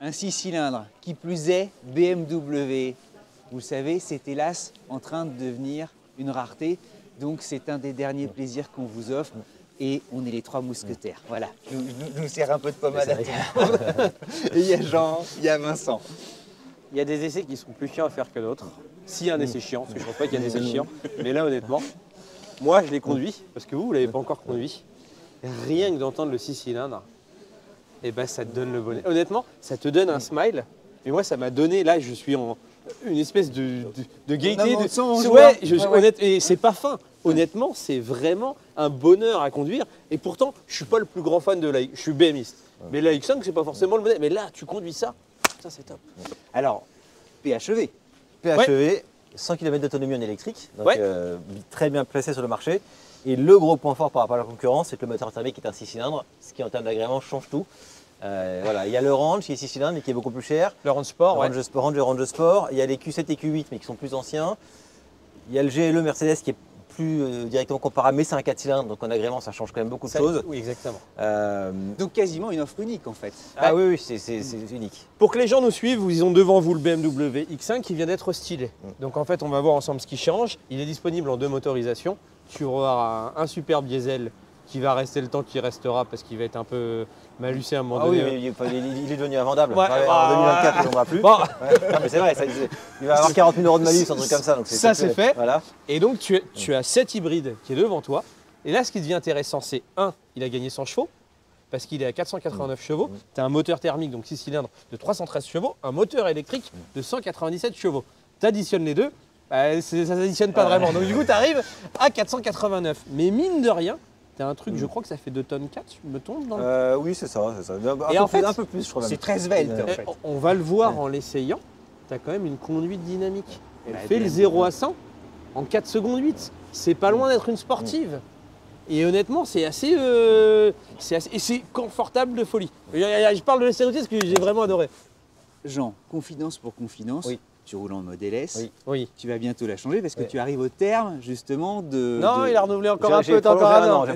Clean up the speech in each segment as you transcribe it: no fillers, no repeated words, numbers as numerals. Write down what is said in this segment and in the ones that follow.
un 6 cylindres, qui plus est BMW. Vous le savez, c'est hélas en train de devenir une rareté. Donc c'est un des derniers plaisirs qu'on vous offre. Et on est les trois mousquetaires. Voilà, je nous sers un peu de pommade à tout le monde. Et il y a Jean, il y a Vincent. Il y a des essais qui sont plus chiants à faire que d'autres. S'il y a un essai chiant, parce que je ne pense pas qu'il y a des essais chiants. Mais là, honnêtement, moi, je l'ai conduit, parce que vous ne l'avez pas encore conduit. Rien que d'entendre le 6 cylindres, et ben, ça te donne le bonnet. Honnêtement, ça te donne un smile. Et moi, ça m'a donné, là, je suis en une espèce de gaieté. Honnête, et c'est pas fin. Honnêtement, c'est vraiment un bonheur à conduire. Et pourtant, je ne suis pas le plus grand fan de la X. Je suis BMiste. Mais la X5, c'est pas forcément le bonnet. Mais là, tu conduis ça, ça c'est top. Alors, PHEV. PHEV, 100 km d'autonomie en électrique, donc très bien placé sur le marché. Et le gros point fort par rapport à la concurrence, c'est que le moteur thermique est un 6 cylindres, ce qui en termes d'agrément change tout. Voilà, il y a le Range qui est 6 cylindres mais qui est beaucoup plus cher. Le Range Sport, Range Sport. Il y a les Q7 et Q8 mais qui sont plus anciens. Il y a le GLE Mercedes qui est plus directement comparable, mais c'est un 4 cylindres, donc en agrément ça change quand même beaucoup de choses. Oui, exactement. Donc quasiment une offre unique en fait. Ah oui, c'est unique. Pour que les gens nous suivent, ils ont devant vous le BMW X5 qui vient d'être stylé. Donc en fait, on va voir ensemble ce qui change. Il est disponible en 2 motorisations. Tu auras un superbe diesel qui va rester le temps qu'il restera parce qu'il va être un peu malucé à un moment donné. Oui, il est devenu invendable. Ouais, en 2024, il n'en aura plus. Bon. Non, mais c'est vrai, il va avoir 40 000 € de malus, un truc comme ça. Donc ça, c'est fait. Voilà. Et donc, tu as cet hybride qui est devant toi. Et là, ce qui devient intéressant, c'est il a gagné 100 chevaux parce qu'il est à 489 chevaux. Tu as un moteur thermique, donc 6 cylindres, de 313 chevaux, un moteur électrique de 197 chevaux. Tu additionnes les deux, ça ne s'additionne pas vraiment. Donc, du coup, tu arrives à 489. Mais mine de rien, tu as un truc, je crois que ça fait 2 tonnes 4, je me trompe dans le... Oui, c'est ça. Et en fait, un peu plus, je crois même. C'est très svelte en fait. On va le voir en l'essayant. Tu as quand même une conduite dynamique. Elle fait le 0 à 100 en 4 secondes 8. C'est pas loin d'être une sportive. Et honnêtement, c'est assez, et c'est confortable de folie. Je parle de l'essai routier parce que j'ai vraiment adoré. Jean, confidence pour confidence. Oui. Tu roules en mode LS. Oui. Tu vas bientôt la changer parce que tu arrives au terme justement de... Non, il a renouvelé encore un peu, encore un an.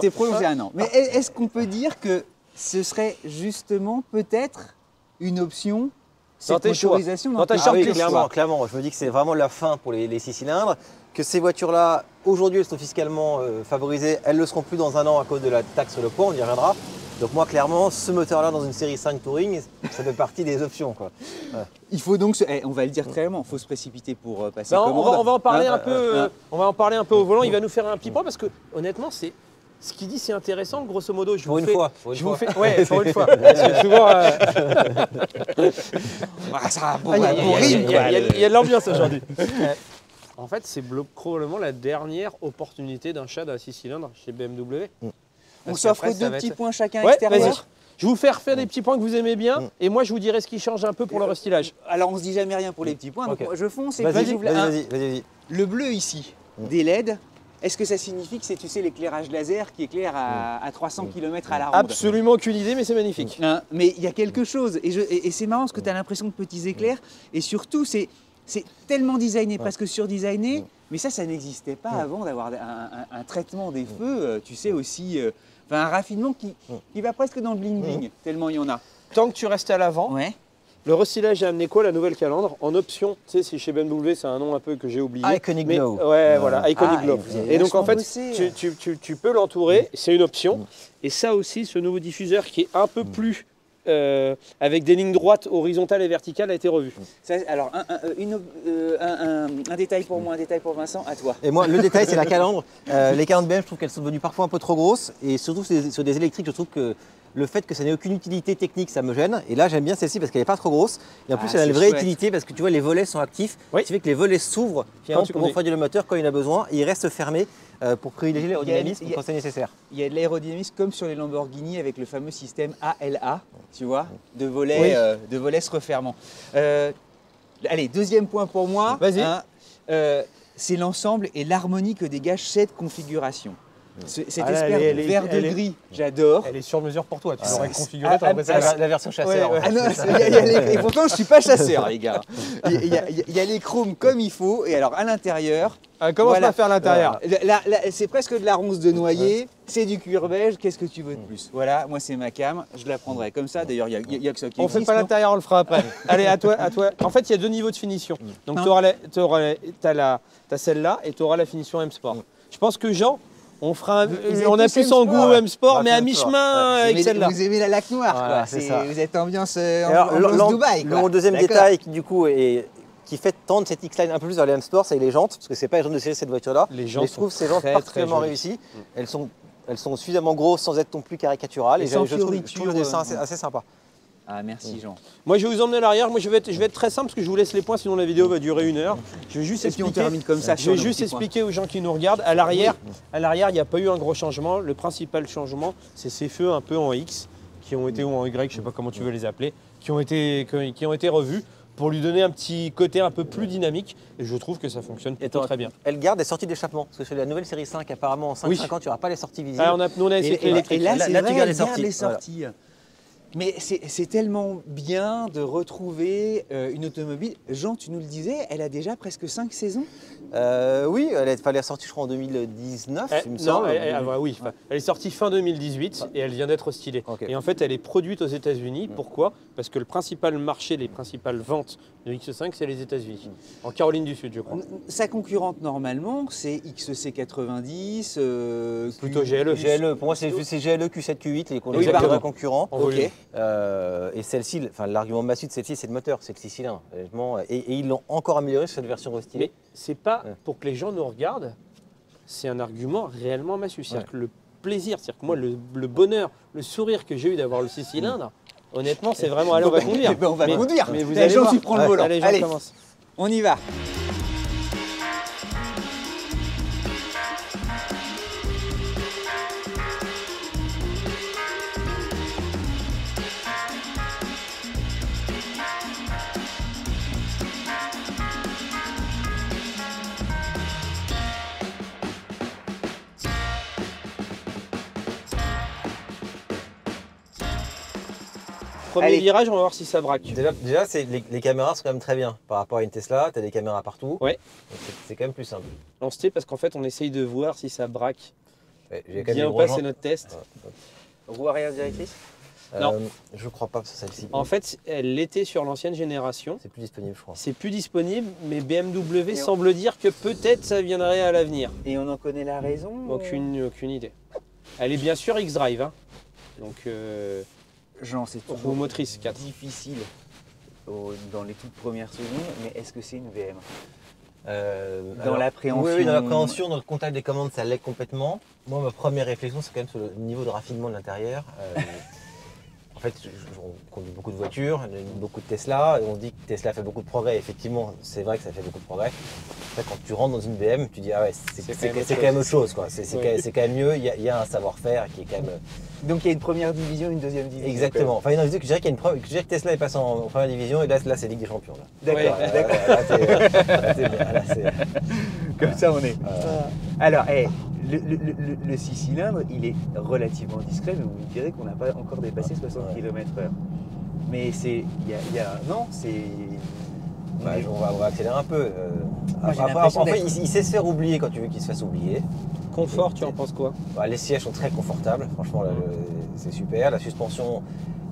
T'es prolongé un an. Mais est-ce qu'on peut dire que ce serait justement peut-être une option, cette motorisation dans ta shortlist, clairement. Je me dis que c'est vraiment la fin pour les 6 cylindres. Que ces voitures-là, aujourd'hui, elles sont fiscalement favorisées. Elles ne le seront plus dans un an à cause de la taxe sur le poids, on y reviendra. Donc moi, clairement, ce moteur-là dans une série 5 Touring, ça fait partie des options, quoi. Ouais. Il faut donc, on va le dire clairement, il faut se précipiter pour passer commande. On va en parler un peu. On va en parler un peu au volant. Il va nous faire un petit point parce que honnêtement, c'est ce qu'il dit, c'est intéressant. Grosso modo, pour une fois. Pour une fois. Parce que souvent, il y a de l'ambiance aujourd'hui. En fait, c'est probablement la dernière opportunité d'achat d'un 6 cylindres chez BMW. On s'offre 2 petits points chacun extérieur. Je vais vous faire des petits points que vous aimez bien et moi je vous dirai ce qui change un peu pour le restylage. Alors on se dit jamais rien pour les petits points, donc je fonce et vas-y. Le bleu ici, des LED, est-ce que ça signifie que c'est, tu sais, l'éclairage laser qui éclaire à 300 km à la ronde? Absolument aucune idée, mais c'est magnifique. Mais il y a quelque chose, et c'est marrant parce que tu as l'impression de petits éclairs, et surtout c'est tellement designé, presque surdesigné, mais ça n'existait pas avant d'avoir un traitement des feux, tu sais aussi, un raffinement qui va presque dans le bling-bling, tellement il y en a. Tant que tu restes à l'avant, le restylage a amené quoi? La nouvelle calandre en option. Tu sais, c'est chez BMW, c'est un nom un peu que j'ai oublié. Iconic Glow. Ouais, voilà, Iconic Glow. Et donc en fait, tu peux l'entourer, c'est une option. Et ça aussi, ce nouveau diffuseur qui est un peu plus avec des lignes droites, horizontales et verticales a été revu. Ça, alors, un détail pour moi, un détail pour Vincent, à toi. Et moi, le détail, c'est la calandre. Les calandres BM, je trouve qu'elles sont devenues parfois un peu trop grosses. Et surtout sur des électriques, je trouve que le fait que ça n'ait aucune utilité technique, ça me gêne. Et là, j'aime bien celle-ci parce qu'elle n'est pas trop grosse. Et en plus, elle a une vraie utilité parce que tu vois, les volets sont actifs. Ce qui fait que les volets s'ouvrent pour refroidir le moteur quand il a besoin. Et ils restent fermés pour privilégier l'aérodynamisme quand c'est nécessaire. Il y a de l'aérodynamisme comme sur les Lamborghini avec le fameux système ALA, tu vois, de volets se refermant. Allez, deuxième point pour moi. Vas-y. C'est l'ensemble et l'harmonie que dégage cette configuration. Cette Ah là, espèce de vert de gris, j'adore. Elle est sur mesure pour toi. Tu Ah, l'aurais c'est- configurée, ah, t'aurais fait ça. La version chasseur. Ouais, ouais. Ah non, et pourtant je suis pas chasseur les gars. Il y a les chromes comme il faut et alors à l'intérieur, Commence voilà. à faire l'intérieur. C'est presque de la ronce de noyer, c'est du cuir beige, qu'est-ce que tu veux de plus? Voilà, moi c'est ma cam, je la prendrai comme ça, d'ailleurs il y a que ça qui On existe. fait pas non l'intérieur, on le fera après. Allez, à toi. En fait, il y a 2 niveaux de finition. Donc, t'as celle-là et tu auras la finition M-Sport. Je pense que Jean, on Vous êtes a plus plus son M-Sport. goût M-Sport, Ouais, mais à M-Sport. mi-chemin avec Mais celle-là. vous aimez la laque noire Voilà, quoi, c'est ça. vous êtes ambiance, Alors, ambiance Dubaï quoi. le deuxième D'accord. détail qui du coup qui fait tendre cette X-Line un peu plus vers les M-Sport, c'est les jantes, parce que c'est pas les jantes de série cette voiture-là. Les jantes Mais je trouve sont ces jantes très, particulièrement très jolies. réussies. Elles sont suffisamment grosses sans être non plus caricaturales. Et Et sans je trouve fioriture, le dessin assez sympa. Ah merci Jean. Moi, je vais vous emmener à l'arrière. Moi, je vais être très simple parce que je vous laisse les points, sinon la vidéo va durer 1 heure. Je vais juste Et puis on expliquer. termine comme ça. Je vais juste expliquer aux gens qui nous regardent. À l'arrière, il n'y a pas eu un gros changement. Le principal changement, c'est ces feux un peu en X qui ont été ou en Y, je sais pas comment tu veux les appeler, qui ont été revus pour lui donner un petit côté un peu plus dynamique. Et je trouve que ça fonctionne plutôt très bien. Elle garde les sorties d'échappement. Parce que sur la nouvelle série 5, apparemment en 5-5 Oui. ans, tu n'auras pas les sorties visibles. Ah, nous, on a essayé Et là, Là, c'est là, vrai, tu gardes elle les garde sorties. les sorties. Mais c'est tellement bien de retrouver une automobile. Jean, tu nous le disais, elle a déjà presque 5 saisons. Oui, elle est ressortie, je crois, en 2019, il me Non, semble. oui, elle est sortie fin 2018 et elle vient d'être stylée. Ok. Et en fait, elle est produite aux États-Unis. Pourquoi? Parce que le principal marché, les principales ventes de X5, c'est les États-Unis. En Caroline du Sud, je crois. Sa concurrente normalement, c'est XC90. Plutôt GLE. GLE, pour moi, c'est GLE, Q7, Q8, les Oui, vrais pardon. concurrents. En volume. Ok. Et celle-ci, enfin, l'argument massif de celle-ci, c'est le moteur, c'est le 6 cylindres. Honnêtement. Et ils l'ont encore amélioré sur cette version restylée. Mais c'est pas pour que les gens nous regardent, c'est un argument réellement massif. C'est-à-dire que le plaisir, c'est-à-dire que moi, le bonheur, le sourire que j'ai eu d'avoir le 6 cylindres, honnêtement, c'est vraiment. Allez, on va conduire. Eh ben, on va conduire. Mais vous Eh, allez Jean, voir. tu prends le volant. Allez, Jean, Allez. commence. On y va. Premier Allez. virage, on va voir si ça braque. Déjà les caméras sont quand même très bien. Par rapport à une Tesla, tu as des caméras partout. Ouais. Donc c'est quand même plus simple. On se tait parce qu'en fait, on essaye de voir si ça braque. Ouais, j'ai quand même Bien des passer gros notre test. Roue arrière directrice. Non. Je crois pas sur celle-ci. En fait, elle l'était sur l'ancienne génération. C'est plus disponible, je crois. C'est plus disponible, mais BMW semble dire que peut-être ça viendrait à l'avenir. Et on en connaît la raison. Aucune idée. Elle est bien sûr X-Drive. Hein. Donc, Jean, c'est roue toujours motrice 4. difficile dans les toutes premières secondes, mais est-ce que c'est une VM? Alors, l'appréhension. Oui, dans l'appréhension, dans le contact des commandes, ça l'est complètement. Moi, ma première réflexion, c'est quand même sur le niveau de raffinement de l'intérieur. En fait, on conduit beaucoup de voitures, beaucoup de Tesla, et on dit que Tesla fait beaucoup de progrès. Effectivement, c'est vrai que ça fait beaucoup de progrès. Après, quand tu rentres dans une BM, tu dis ah ouais, c'est quand même autre chose, quoi. C'est quand même mieux. Il y a un savoir-faire qui est quand même. Donc il y a une première division, une deuxième division. Exactement. Enfin, non, je dirais qu'il y a que Tesla est passé en première division et là c'est Ligue des Champions. Là. D'accord, Ouais. d'accord. Là, t'es bien. Là, c'est- Comme ça on est. Alors, le 6 cylindres, il est relativement discret, mais vous me direz qu'on n'a pas encore dépassé 60 km/h. Mais c'est. Non, c'est. Bah, on va accélérer un peu. Moi, j'ai Après, l'impression après, d'être- il sait se faire oublier quand tu veux qu'il se fasse oublier. Confort, tu en penses quoi? Bah, les sièges sont très confortables, franchement là, c'est super. La suspension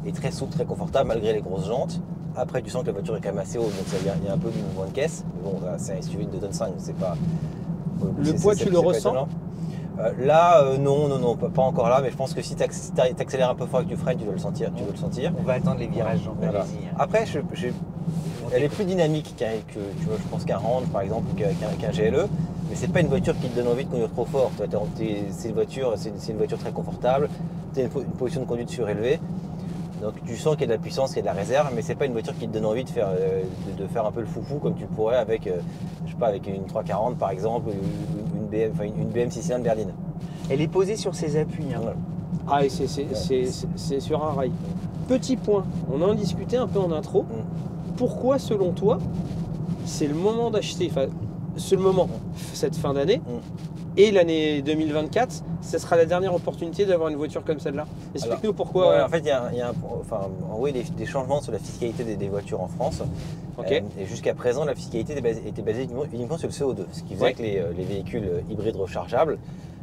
est très souple, très confortable malgré les grosses jantes. Après tu sens que la voiture est quand même assez haute, donc il y a un peu de mouvement de caisse. Mais bon, là, c'est un SUV de 2,5 tonnes, c'est pas. Le poids, tu le pas ressens? étonnant. Là, non, pas encore là, mais je pense que si tu accélères un peu fort et que tu freines, tu dois le sentir. On va attendre les virages, Jean. Voilà. Allez-y, hein. Après, elle est plus dynamique je pense qu'un Range par exemple, qu'un GLE, mais c'est pas une voiture qui te donne envie de conduire trop fort. C'est une voiture très confortable, tu as une position de conduite surélevée, donc tu sens qu'il y a de la puissance, qu'il y a de la réserve, mais c'est pas une voiture qui te donne envie de faire un peu le foufou comme tu pourrais avec, je sais pas, avec une 340 par exemple, ou une BM 6 cylindres berline. Elle est posée sur ses appuis. Hein. Voilà. Ah, et c'est sur un rail. Petit point, on en discutait un peu en intro. Pourquoi, selon toi, c'est le moment d'acheter, enfin, c'est le moment, cette fin d'année, et l'année 2024, ce sera la dernière opportunité d'avoir une voiture comme celle-là. Explique-nous pourquoi. Ouais, en fait, il y a en gros, des changements sur la fiscalité des voitures en France. Ok. Et jusqu'à présent, la fiscalité était basée uniquement sur le CO2, ce qui faisait que les véhicules hybrides rechargeables,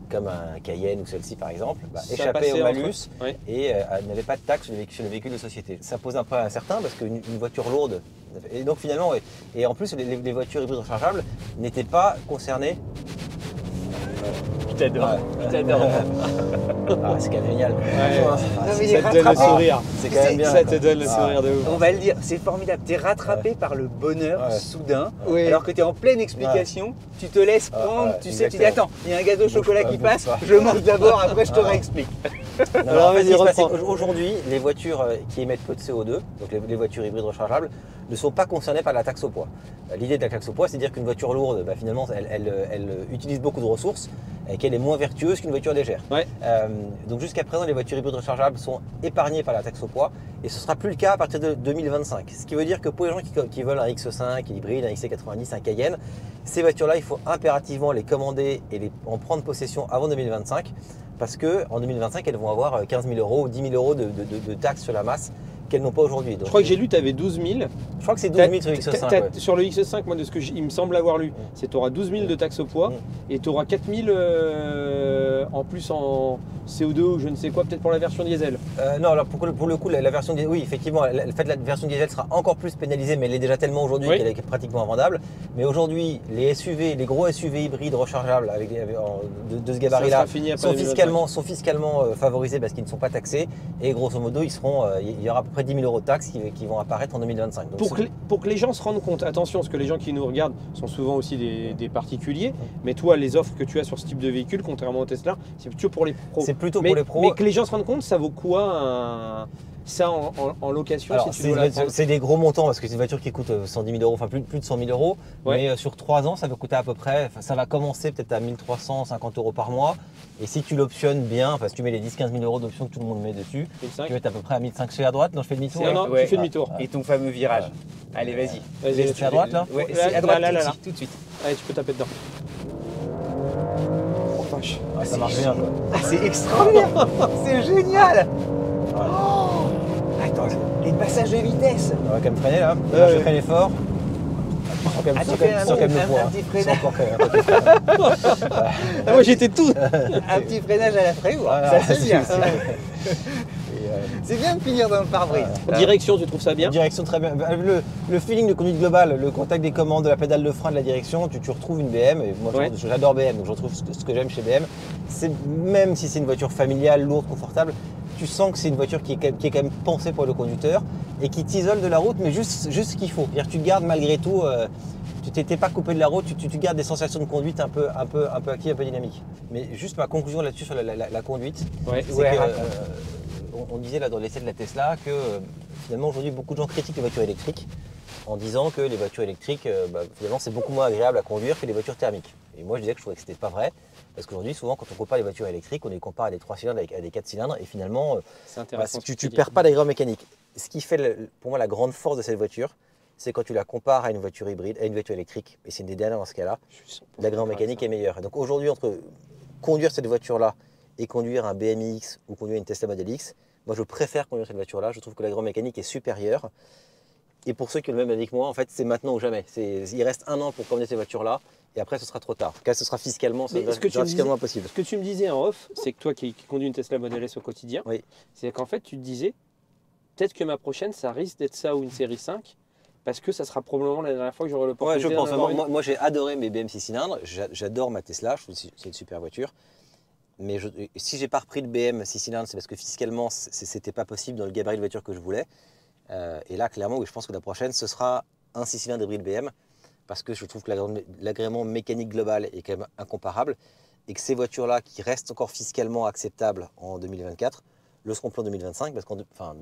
comme un Cayenne ou celle-ci par exemple, échappaient au malus et n'avaient pas de taxe sur le véhicule de société. Ça pose un problème incertain parce qu'une voiture lourde, et donc finalement, et en plus les voitures hybrides rechargeables n'étaient pas concernées. Je t'adore. Ah, c'est quand même génial. Ça te donne le sourire. C'est quand même bien. Ça te donne le sourire de ouf. On va le dire, c'est formidable. Tu es rattrapé par le bonheur soudain, Oui. alors que tu es en pleine explication. Tu te laisses prendre, tu sais, tu dis exactement. attends, il y a un gâteau au chocolat qui bouge passe, pas. je mange d'abord, après je te réexplique. Alors, vas-y, reprends. aujourd'hui, les voitures qui émettent peu de CO2, donc les voitures hybrides rechargeables, ne sont pas concernées par la taxe au poids. L'idée de la taxe au poids, c'est de dire qu'une voiture lourde, finalement, elle utilise beaucoup de ressources et qu'elle est moins vertueuse qu'une voiture légère. Ouais. Donc jusqu'à présent, les voitures hybrides rechargeables sont épargnées par la taxe au poids et ce ne sera plus le cas à partir de 2025. Ce qui veut dire que pour les gens qui veulent un X5 hybride, un XC90, un Cayenne, ces voitures-là, il faut impérativement les commander et en prendre possession avant 2025 parce qu'en 2025, elles vont avoir 15 000 euros ou 10 000 euros de taxes sur la masse qu'elles n'ont pas aujourd'hui. Je crois que j'ai lu, tu avais 12 000. Je crois que c'est 12 000 sur le X5. Ouais. Sur le X5, moi, de ce que il me semble avoir lu, c'est que tu auras 12 000 de taxes au poids et tu auras 4 000 en plus en CO2 ou je ne sais quoi, peut-être pour la version diesel. Non, alors pour le coup, la version diesel, oui, effectivement, le fait de la version diesel sera encore plus pénalisée, mais elle est déjà tellement aujourd'hui qu'elle est pratiquement invendable. Mais aujourd'hui, les gros SUV hybrides rechargeables de ce gabarit-là sont fiscalement favorisés parce qu'ils ne sont pas taxés et grosso modo, il y aura à peu près 10 000 euros de taxes qui vont apparaître en 2025. Donc pour que les gens se rendent compte, attention, parce que les gens qui nous regardent sont souvent aussi des particuliers, mais toi, les offres que tu as sur ce type de véhicule, contrairement au Tesla, c'est plutôt pour les pros. C'est plutôt pour les pros. Mais que les gens se rendent compte, ça vaut quoi ça en location? Alors, si tu dois la prendre. c'est des gros montants parce que c'est une voiture qui coûte 110 000 euros, enfin plus de 100 000 euros. Ouais. Mais sur 3 ans, ça va coûter à peu près, ça va commencer peut-être à 1 350 euros par mois. Et si tu l'optionnes bien, enfin si tu mets les 10-15 000 euros d'option que tout le monde met dessus, tu vas être à peu près à 1 500. Je fais à droite, non je fais demi-tour. Non, tu fais demi-tour. Et ton fameux virage. Allez, vas-y. Vas-y, C'est à droite là? Ouais, c'est à droite là, tout de suite. Allez, tu peux taper dedans. Oh vache. Ça marche bien quoi. Ah, c'est extraordinaire. C'est génial. Attends, les passages de vitesse. On va quand même freiner là. Je freine fort. Tu fais un petit freinage. Moi j'étais tout. Un petit freinage à la Fréour. Voilà, Ça c'est bien. c'est- C'est bien de finir dans le pare-brise. Direction, tu trouves ça bien? Direction très bien. Le feeling de conduite globale, le contact des commandes, de la pédale de frein, de la direction, tu retrouves une BM. Et moi j'adore BM, donc je retrouve ce que j'aime chez BM. Même si c'est une voiture familiale, lourde, confortable, tu sens que c'est une voiture qui est quand même pensée pour le conducteur et qui t'isole de la route, mais juste ce qu'il faut. C'est-à-dire que tu gardes malgré tout, tu t'étais pas coupé de la route, tu gardes des sensations de conduite un peu actives, un peu dynamiques. Mais juste ma conclusion là-dessus sur la conduite, c'est que on disait là dans l'essai de la Tesla que finalement aujourd'hui beaucoup de gens critiquent les voitures électriques en disant que les voitures électriques finalement c'est beaucoup moins agréable à conduire que les voitures thermiques. Et moi je disais que je trouvais que c'était pas vrai parce qu'aujourd'hui souvent quand on compare les voitures électriques on les compare à des 3 cylindres à des 4 cylindres et finalement tu perds pas d'agrément mécanique. Ce qui fait pour moi la grande force de cette voiture, c'est quand tu la compares à une voiture hybride, à une voiture électrique, et c'est une des dernières dans ce cas-là, l'agrément mécanique est meilleur. Et donc aujourd'hui entre conduire cette voiture-là et conduire un BMX ou conduire une Tesla Model X, moi je préfère conduire cette voiture-là, je trouve que l'agrément mécanique est supérieur. Et pour ceux qui ont le même avec moi, en fait c'est maintenant ou jamais. Il reste 1 an pour conduire ces voitures-là et après ce sera trop tard. En tout cas ce sera fiscalement, impossible. Ce que tu me disais en off, c'est que toi qui conduis une Tesla Model S au quotidien, c'est qu'en fait tu te disais, peut-être que ma prochaine ça risque d'être ça ou une série 5, parce que ça sera probablement la dernière fois que j'aurai l'opportunité. Ouais, je pense. Moi j'ai adoré mes BM 6 cylindres, j'adore ma Tesla, je trouve que c'est une super voiture. Mais si j'ai pas repris le BM 6 cylindres, c'est parce que fiscalement, c'était pas possible dans le gabarit de voiture que je voulais. Et là, clairement, oui, je pense que la prochaine, ce sera un 6 cylindres hybride BM, parce que je trouve que l'agrément mécanique global est quand même incomparable, et que ces voitures-là, qui restent encore fiscalement acceptables en 2024, le seront plus en 2025, parce que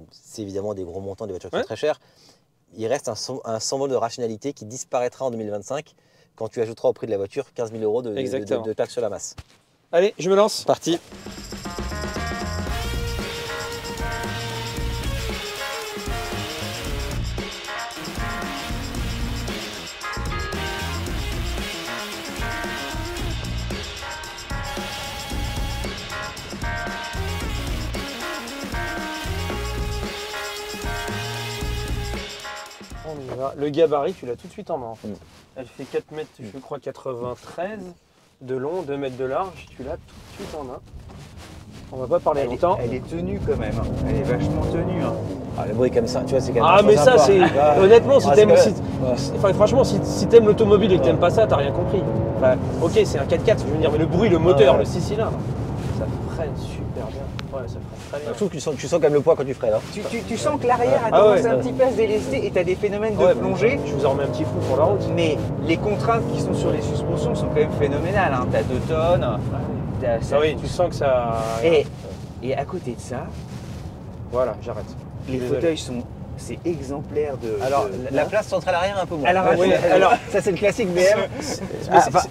c'est évidemment des gros montants, des voitures qui sont très chères. Il reste un symbole de rationalité qui disparaîtra en 2025, quand tu ajouteras au prix de la voiture 15 000 euros de taxes sur la masse. Allez, je me lance. Parti. Voilà, le gabarit, tu l'as tout de suite en main en fait. Elle fait 4 mètres, je crois 93 de long, 2 mètres de large, tu l'as tout de suite en main. On va pas parler longtemps. Elle est tenue quand même, elle est vachement tenue. Ah, le bruit comme ça, tu vois, c'est quand même. Ah mais ça c'est. Honnêtement, si t'aimes. Ouais. Enfin, franchement, si t'aimes l'automobile et que t'aimes pas ça, t'as rien compris. Enfin, ok, c'est un 4x4, je veux dire, mais le bruit, le moteur, le 6 cylindres, ça freine super bien. Ouais, ça freine très bien. Je trouve que tu sens quand même le poids quand tu freines. Tu sens que l'arrière a tendance un petit peu à se délester et tu as des phénomènes de plongée. Je vous en remets un petit coup pour la route. Mais les contraintes qui sont sur les suspensions sont quand même phénoménales. Hein. Tu as 2 tonnes. Ah oui, tu sens que ça. Et à côté de ça, voilà, j'arrête. Les fauteuils sont. C'est exemplaire de. Alors, la place centrale arrière un peu moins. Alors, ça c'est le classique BM.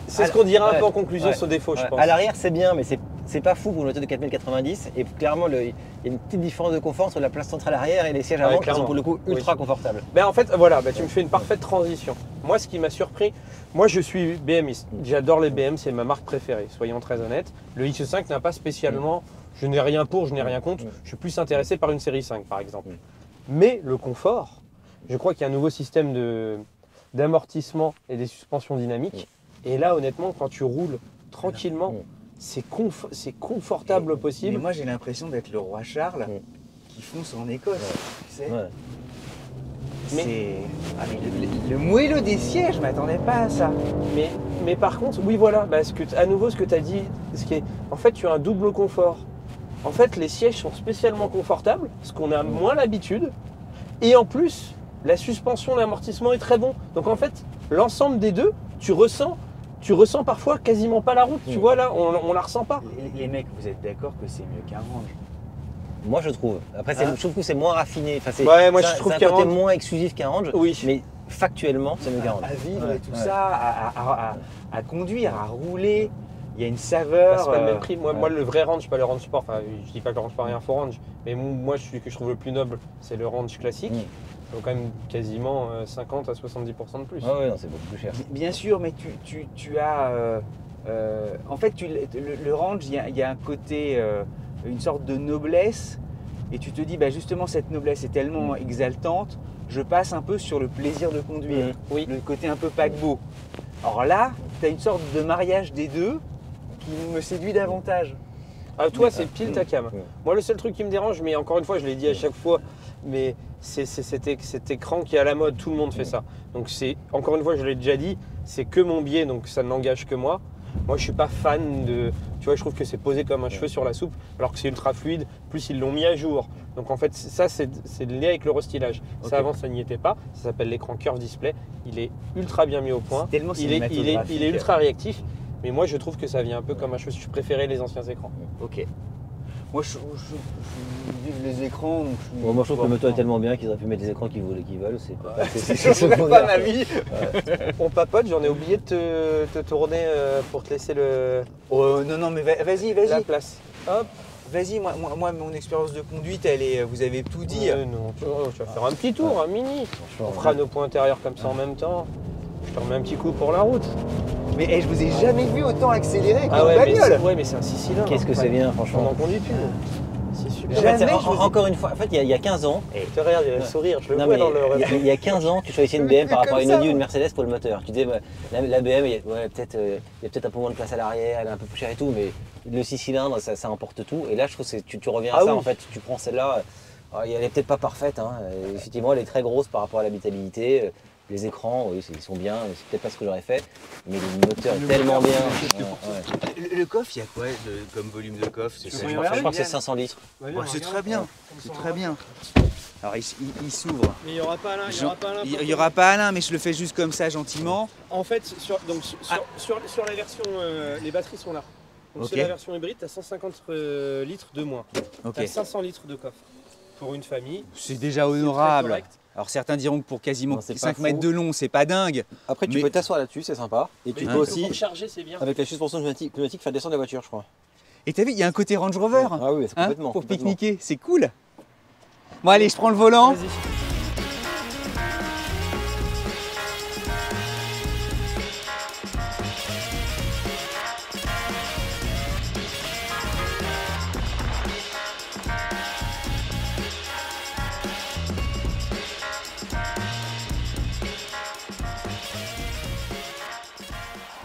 C'est ce qu'on dirait un peu en conclusion sur défaut, je pense. À l'arrière c'est bien, mais c'est pas fou pour une moto de 4090. Et clairement, il y a une petite différence de confort entre la place centrale arrière et les sièges avant qui sont pour le coup ultra confortables. Ben en fait, voilà, tu me fais une parfaite transition. Moi, ce qui m'a surpris, moi je suis BMiste. J'adore les BM, c'est ma marque préférée, soyons très honnêtes. Le X5 n'a pas spécialement. Je n'ai rien pour, je n'ai rien contre. Je suis plus intéressé par une série 5 par exemple. Mais le confort, je crois qu'il y a un nouveau système d'amortissement et des suspensions dynamiques. Et là, honnêtement, quand tu roules tranquillement, c'est confortable possible. Mais moi, j'ai l'impression d'être le roi Charles qui fonce en Écosse. Tu sais le moelleux des sièges, je ne m'attendais pas à ça. Mais par contre, oui, voilà, à nouveau, ce que tu as dit, en fait, tu as un double confort. En fait, les sièges sont spécialement confortables, parce qu'on a moins l'habitude. Et en plus, la suspension, l'amortissement est très bon. Donc en fait, l'ensemble des deux, tu ressens parfois quasiment pas la route. Tu vois là, on la ressent pas. Les mecs, vous êtes d'accord que c'est mieux qu'un Range? Moi je trouve. Après, je trouve que c'est moins raffiné. Enfin, moi je trouve qu'un côté moins exclusif qu'un Range. Oui. Mais factuellement, c'est mieux qu'un Range. À vivre et tout ça, à conduire, à rouler. Il y a une saveur. C'est pas le même prix. Moi, le vrai range, pas le range sport. Enfin, je dis pas que le range sport est un faux range, mais moi, celui que je trouve le plus noble, c'est le range classique. Donc quand même quasiment 50 à 70% de plus. Ah oui, non, c'est beaucoup plus cher. Bien sûr, mais tu as. En fait, le range, il y a un côté, une sorte de noblesse, et tu te dis, justement, cette noblesse est tellement exaltante, je passe un peu sur le plaisir de conduire, le côté un peu paquebot. Or là, tu as une sorte de mariage des deux qui me séduit davantage. Ah, toi, c'est pile ta cam. Moi, le seul truc qui me dérange, mais encore une fois, je l'ai dit à chaque fois, mais c'est cet écran qui est à la mode, tout le monde fait ça. Donc encore une fois, je l'ai déjà dit, c'est que mon biais, donc ça n'engage que moi. Moi, je suis pas fan de. Tu vois, je trouve que c'est posé comme un cheveu sur la soupe, alors que c'est ultra fluide. Plus ils l'ont mis à jour. Donc en fait, ça, c'est lié avec le restylage. Okay. Ça, avant, ça n'y était pas. Ça s'appelle l'écran Curve Display. Il est ultra bien mis au point. Il est ultra réactif. Mais moi, je trouve que ça vient un peu comme un cheveu. Je préférais les anciens écrans. Ok. Moi, je vive les écrans. Moi, je trouve que le moteur est tellement bien qu'ils auraient pu mettre les écrans qu'ils veulent. C'est pas ma vie. On papote, j'en ai oublié de te tourner pour te laisser le. Oh, non, mais vas-y. La place. Hop. Vas-y, moi, mon expérience de conduite, vous avez tout dit. Non, tu vas faire un petit tour, un mini. On fera nos points intérieurs comme ça en même temps. Je te remets un petit coup pour la route. Mais je vous ai jamais vu autant accélérer avec une bagnole. Mais c'est un 6 cylindres. Qu'est-ce que c'est bien, franchement. On n'en conduit plus. C'est super. Encore une fois, en fait, il y a 15 ans. Tu regardes, il y a le sourire, je le vois dans le. Il y a 15 ans, tu choisissais une BM par rapport à une Audi ou une Mercedes pour le moteur. Tu disais, la BM, il y a peut-être un peu moins de place à l'arrière, elle est un peu plus chère et tout, mais le 6 cylindres, ça emporte tout. Et là, je trouve que tu reviens à ça, en fait. Tu prends celle-là, elle est peut-être pas parfaite. Effectivement, elle est très grosse par rapport à l'habitabilité. Les écrans, oui, ils sont bien, c'est peut-être pas ce que j'aurais fait, mais le moteur est tellement bien. Le coffre, il y a quoi comme volume de coffre? Je crois que c'est 500 litres. C'est très bien, c'est très bien. Alors il s'ouvre. Mais il n'y aura pas Alain, il n'y aura pas Alain, mais je le fais juste comme ça, gentiment. En fait, sur la version, les batteries sont là. Donc sur la version hybride, tu as 150 litres de moins. Tu as 500 litres de coffre pour une famille. C'est déjà honorable. Alors certains diront que pour quasiment 5 mètres de long, c'est pas dingue. Après tu peux t'asseoir là-dessus, c'est sympa. Et tu peux aussi, pour charger, c'est bien. avec la suspension pneumatique, faire descendre la voiture, je crois. Et t'as vu, il y a un côté Range Rover. Ah oui, c'est complètement. Pour pique-niquer, c'est cool. Bon allez, je prends le volant. Vas-y.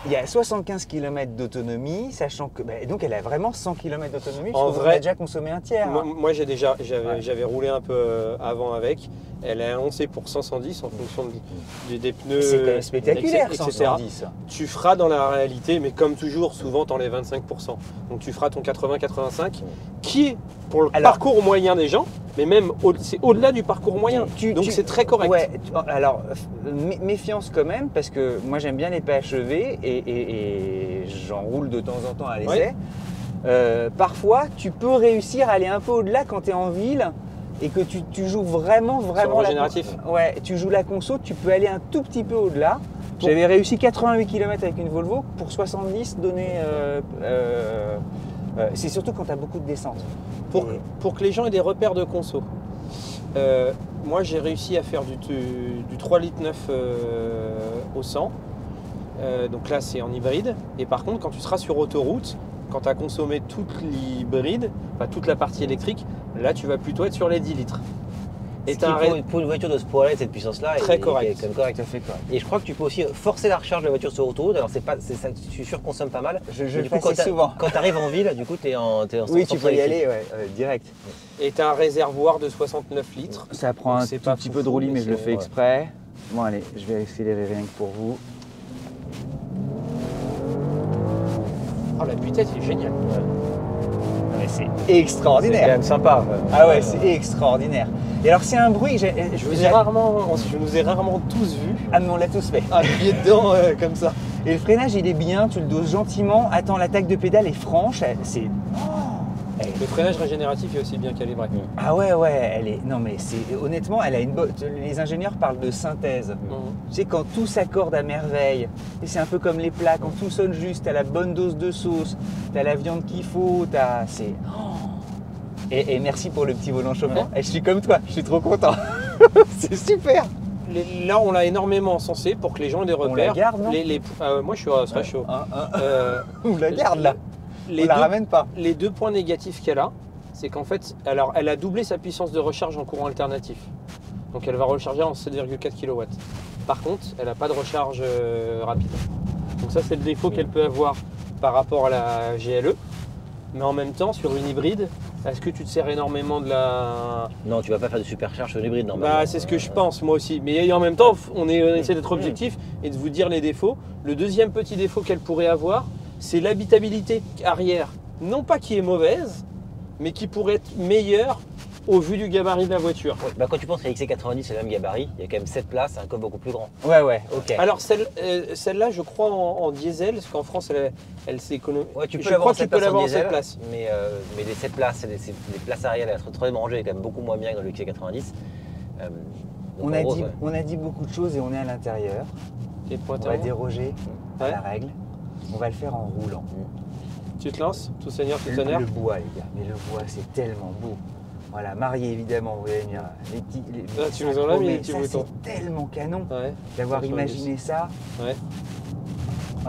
il y a 75 km d'autonomie, sachant que. Donc elle a vraiment 100 km d'autonomie, En parce qu'on vrai, a déjà consommé un tiers. Moi, j'avais roulé un peu avant avec. Elle est annoncée pour 110 en fonction des pneus. C'est quand même spectaculaire, etc. 110. Tu feras dans la réalité, mais comme toujours, souvent tu enlèves 25%. Donc tu feras ton 80-85, qui est pour le parcours moyen des gens, mais même c'est au-delà du parcours moyen. Donc c'est très correct. Ouais, alors méfiance quand même, parce que moi j'aime bien les PHEV et j'en roule de temps en temps à l'essai. Parfois, tu peux réussir à aller un peu au-delà quand tu es en ville et que tu joues vraiment Sur le régénératif. Ouais, tu joues la conso, tu peux aller un tout petit peu au-delà. J'avais réussi 88 km avec une Volvo pour 70 donner. C'est surtout quand tu as beaucoup de descente. Pour que les gens aient des repères de conso. Moi, j'ai réussi à faire du 3,9 litres au 100. Donc là, c'est en hybride. Et par contre, quand tu seras sur autoroute, quand tu as consommé toute l'hybride, enfin toute la partie électrique, là, tu vas plutôt être sur les 10 litres. Et pour une voiture de ce poids-là et de cette puissance-là, très correct. C'est correct. Et je crois que tu peux aussi forcer la recharge de la voiture sur autoroute. Alors ça, tu surconsommes pas mal. Je le fais assez souvent. Quand tu arrives en ville, du coup, tu es en oui, tu peux y aller direct. Et tu as un réservoir de 69 litres. Ça prend un tout petit peu de roulis, mais je le fais exprès. Bon, allez, je vais accélérer rien que pour vous. Oh, la putette, c'est génial. C'est extraordinaire. C'est quand même sympa. Ah ouais, c'est extraordinaire. Et alors, c'est un bruit. Je nous ai rarement tous vus. Ah, mais on l'a tous fait. Un pied dedans comme ça. Et le freinage, il est bien, tu le doses gentiment. Attends, l'attaque de pédale est franche. C'est. Le freinage régénératif est aussi bien calibré. Ah ouais, elle est. Non, mais honnêtement, elle a une bonne. Les ingénieurs parlent de synthèse. Tu sais, quand tout s'accorde à merveille, et c'est un peu comme les plats, quand tout sonne juste, t'as la bonne dose de sauce, t'as la viande qu'il faut, c'est. Et merci pour le petit volant chauffant. Et je suis comme toi, je suis trop content. C'est super. Là, on l'a énormément encensé pour que les gens aient des repères. On la garde, non moi, je suis très chaud. On la garde là. On la ramène pas. Les deux points négatifs qu'elle a, c'est qu'en fait, alors, elle a doublé sa puissance de recharge en courant alternatif. Donc elle va recharger en 7,4 kW. Par contre, elle n'a pas de recharge rapide. Donc ça, c'est le défaut qu'elle peut avoir par rapport à la GLE. Mais en même temps, sur une hybride, est-ce que tu te sers énormément de la... Non, tu vas pas faire de supercharge sur une hybride normalement. C'est ce que je pense, moi aussi. Mais en même temps, on essaie d'être objectif et de vous dire les défauts. Le deuxième petit défaut qu'elle pourrait avoir, c'est l'habitabilité arrière. Non pas qui est mauvaise, mais qui pourrait être meilleure au vu du gabarit de la voiture. Ouais, quand tu penses que la XC90 c'est le même gabarit, il y a quand même 7 places, c'est un coffre beaucoup plus grand. Ouais, ok. Alors celle-là, je crois en diesel, parce qu'en France, elle s'est économique. Ouais, tu peux je crois que tu peux l'avoir en diesel, 7 places. Mais les 7 places, les places arrière, être très rangées, quand même beaucoup moins bien que dans le XC90. On a dit beaucoup de choses et on est à l'intérieur. On va déroger à la règle. On va le faire en roulant. Tu te lances, tout seigneur, tout honneur. Le bois, les gars, mais le bois, c'est tellement beau. Voilà, marié évidemment, vous voyez venir. Tu nous en as mis les petits boutons. C'est tellement canon d'avoir 70. imaginé ça. Ouais.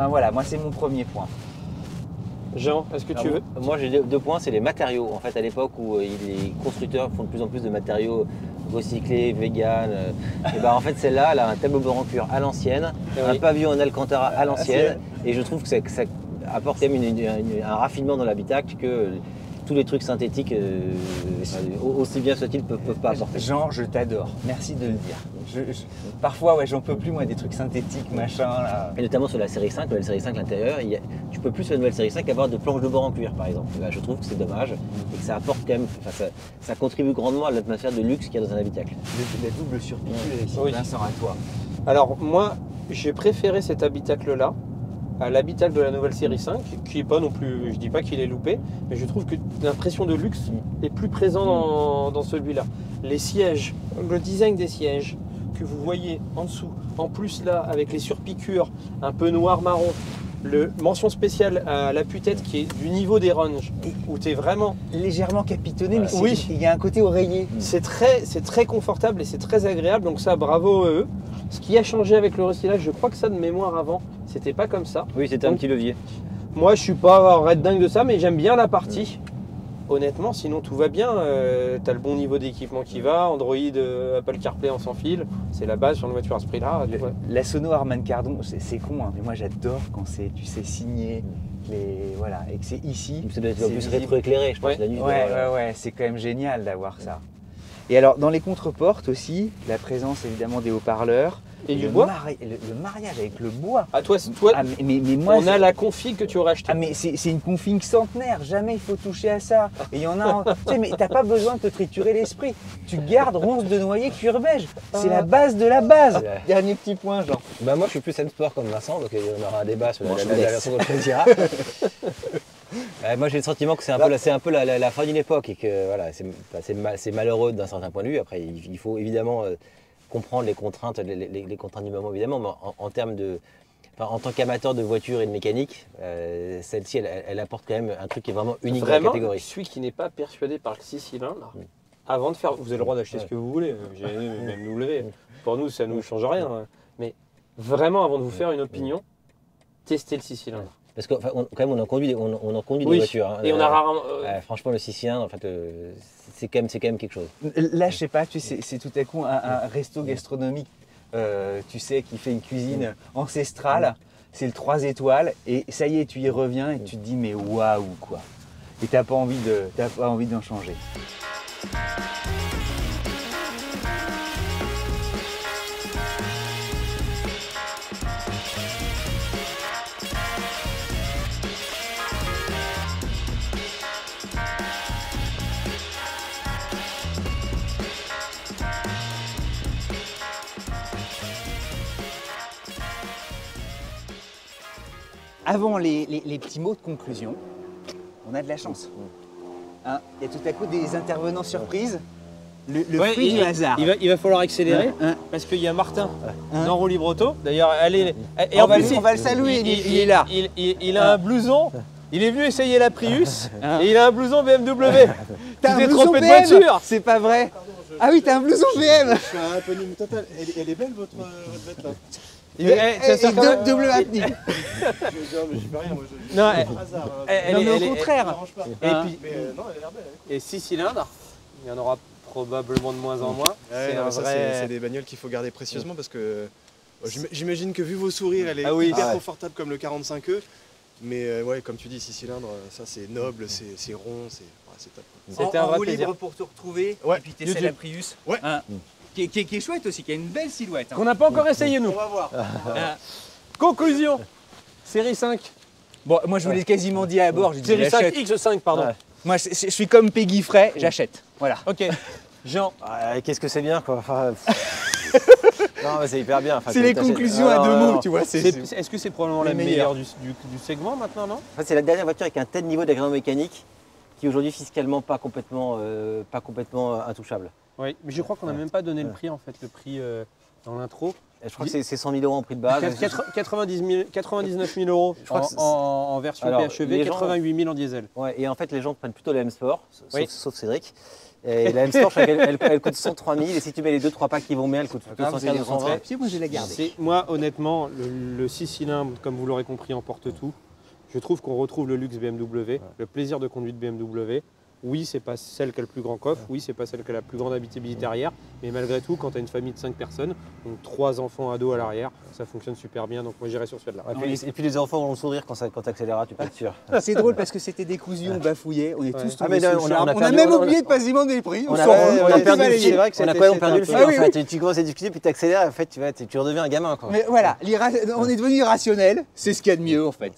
Voilà, moi c'est mon premier point. Jean, est-ce que tu veux? Moi j'ai 2 points, c'est les matériaux. En fait, à l'époque où les constructeurs font de plus en plus de matériaux recyclés, vegan, et en fait celle-là, elle a un tableau blanc en cuir à l'ancienne, un pavillon en alcantara à l'ancienne, et je trouve que ça apporte quand même un raffinement dans l'habitacle que tous les trucs synthétiques, aussi bien soit-il, peuvent pas apporter. Jean, je t'adore. Merci de le dire. Parfois, j'en peux plus, moi, des trucs synthétiques, machin. Là. Et notamment sur la série 5, la série 5 à l'intérieur, tu peux plus sur la nouvelle série 5 avoir de planches de bord en cuir, par exemple. Là, je trouve que c'est dommage et que ça apporte quand même, ça contribue grandement à l'atmosphère de luxe qu'il y a dans un habitacle. La double surpiqûre, Vincent, à toi. Alors, moi, j'ai préféré cet habitacle-là à l'habitacle de la nouvelle série 5, qui est pas non plus, je dis pas qu'il est loupé, mais je trouve que l'impression de luxe est plus présent dans celui-là. Les sièges, le design des sièges que vous voyez en dessous, en plus là avec les surpiqûres un peu noir-marron, mention spéciale à la putette qui est du niveau des ranges, où tu es vraiment légèrement capitonné, mais oui, il y a un côté oreiller. C'est très confortable et c'est très agréable, donc ça, bravo à eux. Ce qui a changé avec le restylage, je crois que ça de mémoire avant, c'était pas comme ça. Oui, c'était un petit levier. Moi, je suis pas red dingue de ça, mais j'aime bien la partie. honnêtement, sinon tout va bien. T'as le bon niveau d'équipement qui va, Android, Apple CarPlay en sans fil, c'est la base sur une voiture à ce prix-là. La sono Harman Kardon, c'est con, hein, mais moi j'adore quand c'est, tu sais, signé, voilà, et que c'est ici. Ça doit être en plus rétroéclairé, je pense. La nuit, ouais, c'est quand même génial d'avoir ça. Et alors, dans les contreportes aussi, la présence évidemment des haut-parleurs. Et du bois le mariage avec le bois. Ah, toi mais moi, on a la config que tu aurais acheté. Ah, mais c'est une config centenaire, jamais il faut toucher à ça. Et il y en a, tu sais, mais t'as pas besoin de te triturer l'esprit. Tu gardes ronce de noyer cuir beige. C'est la base de la base. Dernier petit point, genre. Bah, moi, je suis plus M-Sport comme Vincent, donc on aura un débat sur la version qu'on choisira. Moi j'ai le sentiment que c'est un peu la fin d'une époque et que voilà, c'est malheureux d'un certain point de vue. Après il faut évidemment comprendre les contraintes du moment évidemment, mais en termes de. Enfin, en tant qu'amateur de voiture et de mécanique, celle-ci elle apporte quand même un truc qui est vraiment unique dans la catégorie. Celui qui n'est pas persuadé par le 6 cylindres, avant de faire. Vous avez le droit d'acheter ce que vous voulez, BMW. Pour nous ça ne nous change rien. Mais vraiment avant de vous faire une opinion, testez le 6 cylindres. Parce quand même, on en conduit des voitures. Hein. Et on a rarement. Franchement, le 6 cylindres, en fait, c'est quand même quelque chose. Là, je sais pas, tu sais, c'est tout à coup un resto gastronomique, tu sais, qui fait une cuisine ancestrale. C'est le 3 étoiles, et ça y est, tu y reviens et tu te dis, mais waouh, quoi. Et t'as pas envie d'en changer. Avant les petits mots de conclusion, on a de la chance. Hein, il y a tout à coup des intervenants surprises, le fruit du hasard. Il va falloir accélérer parce qu'il y a Martin dans Roue Libre Auto. D'ailleurs, on va le saluer, il est là. Il a un blouson. Il est venu essayer la Prius et il a un blouson BMW. T'as un blouson trompé de BM? voiture. C'est pas vrai. Ah oui, t'as un blouson BM. Je suis un happening total. Elle est belle votre bête là. Double happening. Mais j'y peux rien, moi je. Non, Hasard. au contraire. Et puis, non, elle a l'air belle. et 6 cylindres, il y en aura probablement de moins en moins. Ouais, non, mais ça, c'est des bagnoles qu'il faut garder précieusement parce que j'imagine que vu vos sourires, elle est hyper confortable comme le 45E. Mais ouais, comme tu dis, 6 cylindres, ça c'est noble, c'est rond, c'est top. C'était un vrai plaisir. Libre pour te retrouver. Ouais. Et puis t'essaies la Prius. Ouais. Qui est chouette aussi, qui a une belle silhouette. Qu'on n'a pas encore essayé nous. On va voir. Conclusion. Série 5. Bon, moi je vous l'ai quasiment dit à bord, j'ai dit Série 5, j'achète. X5, pardon. Ouais. Moi je suis comme Peggy Frey, j'achète. Voilà. Ok. Jean. Qu'est-ce que c'est bien, quoi. Enfin, non, mais c'est hyper bien. Enfin, c'est les conclusions à deux mots, tu vois. Est-ce que c'est probablement la meilleure du segment maintenant, non? En fait, c'est la dernière voiture avec un tel niveau d'agrément mécanique qui est aujourd'hui fiscalement pas complètement intouchable. Oui, mais je crois qu'on n'a même pas donné le prix en fait, le prix dans l'intro. Je crois que c'est 100 000 € en prix de base. 99 000 euros en version PHEV, 88 000 en diesel. Ouais, et en fait, les gens prennent plutôt la M-Sport, sauf Cédric. Et la M-Sport, elle coûte 103 000 et si tu mets les 2-3 packs qui vont bien, elle coûte 215 ou 120. Moi je l'ai gardé. Moi, honnêtement, le 6 cylindres, comme vous l'aurez compris, emporte tout. Je trouve qu'on retrouve le luxe BMW, le plaisir de conduite BMW. Oui, c'est pas celle qui a le plus grand coffre, oui, c'est pas celle qui a la plus grande habitabilité arrière, mais malgré tout, quand tu as une famille de 5 personnes, donc 3 enfants ados à l'arrière, ça fonctionne super bien, donc moi j'irai sur celle-là. Et puis les enfants vont sourire quand tu accéléreras, tu peux être sûr. C'est drôle parce que c'était des cousions, on bafouillait, on est tous tombés mais sous le charme. On a perdu- même oublié de passer les prix, On a perdu le fil, C'est vrai que on a c'était- quand même perdu le c'était fil un peu- en fait. Tu commences à discuter puis tu accélères, en fait tu redeviens un gamin, quoi. Mais voilà, on est devenu irrationnel, c'est ce qu'il y a de mieux en fait.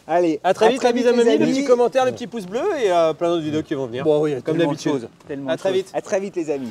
Allez, A très vite, la bise à les mamie, le amis. petit commentaire, le petit pouce bleu et plein d'autres vidéos qui vont venir. Bon, oui, Comme d'habitude. tellement À de très choses. vite. À très vite les amis.